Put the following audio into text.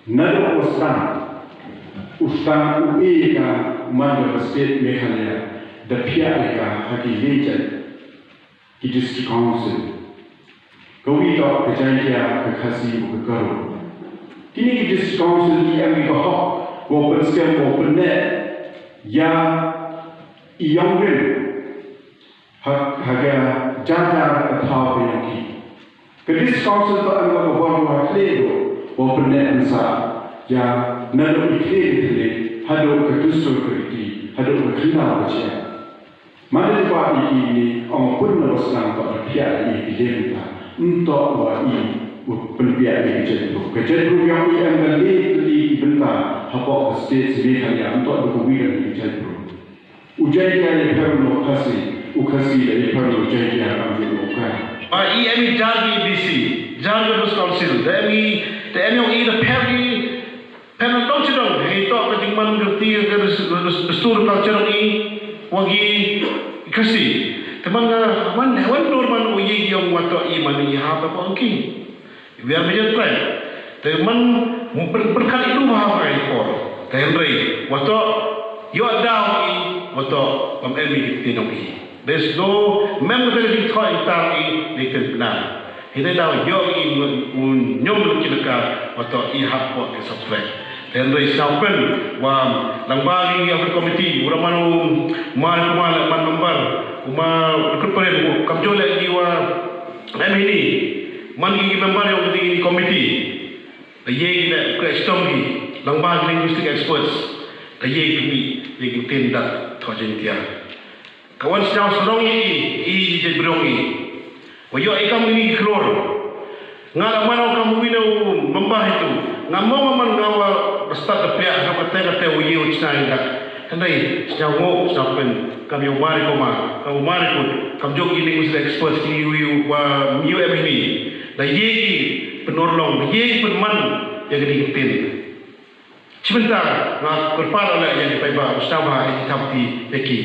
Nado Ustang Uega Mandal State Meghalaya, the Piaga Haki Legion, the District Council. Gawito Kajantia Kakasi Ukaro. Kini District Council di Amigo open scam open net ya Iyongwin Haga Janta Atau Yaki. District Council to Amigo Borwa Cledo open net Nsa. Ya nado ikhlele hado kedusul kerti hado kekhina baca mana depa ini ang punna wasang to pia ini dilenta untuk wa ini penpia ini kejeru yang yang ngali benda hapa state sebenarnya untuk berkubiran ini kejeru ujian yang perlu khasi ukhasi yang perlu ujian yang ambil kan ini jadi BC jadi council dari yang ini pergi karena tahu cedong, itu ketika man ngerti agar bestur culture ini wagi kasih. Teman man normal uji yang waktu iman ini apa pun ki. Biar macam tren. Teman berkali itu apa ekor. Tenry waktu you ada ini waktu pemeli tinong ini. There's no member dari thoi tang ini dikenal. Ini dah yo ini nyom kita waktu ihap waktu software. Dan dari siapkan wam langbagi yang komiti uramanu mal member keperen kamjol lagi wa ini man gigi member yang di komiti ye kita custom gi langbagi linguistic experts ye kami lagi tindak thojentia kawan sedang serong i je brong i wayo ikam ini klor ngala mana kamu winau membah itu ngamo man ngawa start pia ka kata uyi uchna indak handai sjago sapen kami umari ko kam jog ini mus experts ki yu wa miu emini da yegi penorlong yegi penman yang dikitin sebentar na kerpara la yang dipaiba ustawa ini tapti peki